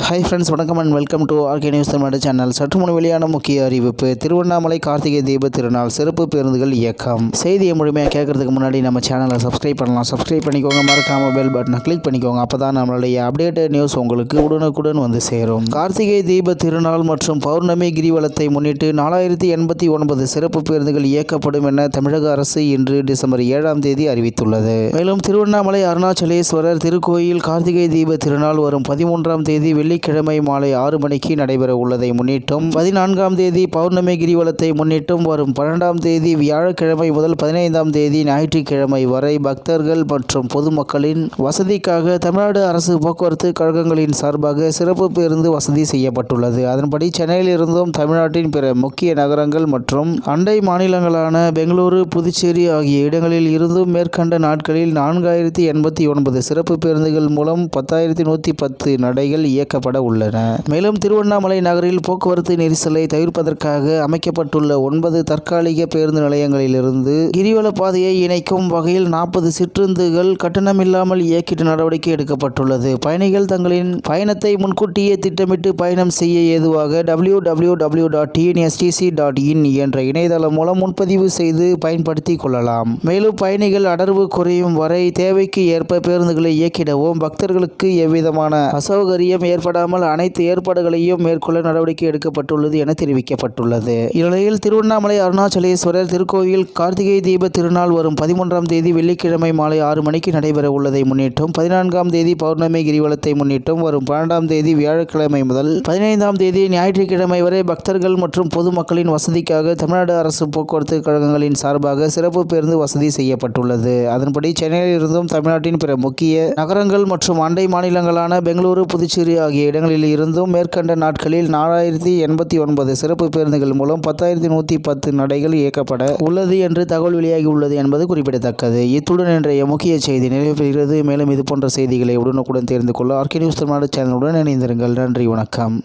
Hi friends, வணக்கம் and welcome to RK news Tamil Nadu channel. சற்று முன் வெளியான முக்கிய அறிவிப்பு. திருவண்ணாமலை கார்த்திகை தீப திருநாள் சிறப்பு பேருந்துகள் இயக்கம். செய்தியை முழுமையாக கேட்கறதுக்கு முன்னாடி நம்ம சேனலை சப்ஸ்கிரைப் பண்ணலாம். சப்ஸ்கிரைப் பண்ணிக்கோங்க, மறக்காம பெல் பட்டனை கிளிக் பண்ணிக்கோங்க. அப்போ தான் நம்மளுடைய அப்டேட்டட் நியூஸ் உங்களுக்கு உடனுக்குடன் வந்து சேரும். கார்த்திகை தீப திருநாள் மற்றும் பௌர்ணமி கிரிவலத்தை முன்னிட்டு 4089 சிறப்பு பேருந்துகள் இயக்கப்படும் என தமிழக அரசு இன்று டிசம்பர் 7ஆம் தேதி அறிவித்துள்ளது. மேலும் திருவண்ணாமலை அருணாச்சலேஸ்வரர் திருக்கோயில் கார்த்திகை தீப திருநாள் வரும் 13ஆம் தேதி வெள்ளிக்கிழமை மாலை 6 மணிக்கு நடைபெற உள்ளதை முன்னிட்டும், 14ஆம் தேதி பௌர்ணமி கிரிவலத்தை முன்னிட்டும், வரும் 12ஆம் தேதி வியாழக்கிழமை முதல் 15ஆம் தேதி ஞாயிற்றுக்கிழமை வரை பக்தர்கள் மற்றும் பொதுமக்களின் வசதிக்காக தமிழ்நாடு அரசு போக்குவரத்து கழகங்களின் சார்பாக சிறப்பு பேருந்து வசதி செய்யப்பட்டுள்ளது. அதன்படி சென்னையில் இருந்தும் தமிழ்நாட்டின் பிற முக்கிய நகரங்கள் மற்றும் அண்டை மாநிலங்களான பெங்களூரு, புதுச்சேரி ஆகிய இடங்களில் இருந்தும் மேற்கண்ட நாட்களில் 4089 சிறப்பு பேருந்துகள் மூலம் 10,110 நடைகள் இயக்கப்பட உள்ளன. மேலும் திருவண்ணாமலை நகரில் போக்குவரத்து நெரிசலை தவிர்ப்பதற்காக அமைக்கப்பட்டுள்ள 9 தற்காலிக பேருந்து நிலையங்களிலிருந்து கிரிவல பாதையை இணைக்கும் வகையில் 40 சிற்றுந்துகள் கட்டணமில்லாமல் இயக்கிட நடவடிக்கை எடுக்கப்பட்டுள்ளது. பயணிகள் தங்களின் பயணத்தை முன்கூட்டியே திட்டமிட்டு பயணம் செய்ய ஏதுவாக www.tnstc.in என்ற இணையதளம் மூலம் முன்பதிவு செய்து பயன்படுத்திக் கொள்ளலாம். மேலும் பயணிகள் அடர்வு குறையும் வரை தேவைக்கு ஏற்ப பேருந்துகளை இயக்கிடவும், பக்தர்களுக்கு எவ்விதமான அசௌகரியம் ஏற்படாமல் அனைத்து ஏற்பாடுகளையும் மேற்கொள்ள நடவடிக்கை எடுக்கப்பட்டுள்ளது என தெரிவிக்கப்பட்டுள்ளது. இந்நிலையில் திருவண்ணாமலை அருணாச்சலேஸ்வரர் திருக்கோயில் கார்த்திகை தீப திருநாள் வரும் 13ஆம் தேதி வெள்ளிக்கிழமை மாலை 6 மணிக்கு நடைபெற உள்ளதை முன்னிட்டும், 14ஆம் தேதி பௌர்ணமி கிரிவலத்தை முன்னிட்டும், வரும் 12ஆம் தேதி வியாழக்கிழமை முதல் 15ஆம் தேதி ஞாயிற்றுக்கிழமை வரை பக்தர்கள் மற்றும் பொதுமக்களின் வசதிக்காக தமிழ்நாடு அரசு போக்குவரத்து கழகங்களின் சார்பாக சிறப்பு பேருந்து வசதி செய்யப்பட்டுள்ளது. அதன்படி சென்னையில் இருந்தும் தமிழ்நாட்டின் பிற முக்கிய நகரங்கள் மற்றும் அண்டை மாநிலங்களான பெங்களூரு, புதுச்சேரி ஆகிய இடங்களில் இருந்தும் மேற்கண்ட நாட்களில் 4089 சிறப்பு பேருந்துகள் மூலம் 10,110 நடைகள் இயக்கப்பட உள்ளது என்று தகவல் வெளியாகி உள்ளது என்பது குறிப்பிடத்தக்கது. இத்துடன் இன்றைய முக்கிய செய்தி நிறைவு பெறுகிறது. மேலும் இதுபோன்ற செய்திகளை உடனுக்குடன் தெரிந்து கொள்ள ஆர்கே நியூஸ் தமிழ்நாடு சேனலுடன் இணைந்திருங்கள். நன்றி, வணக்கம்.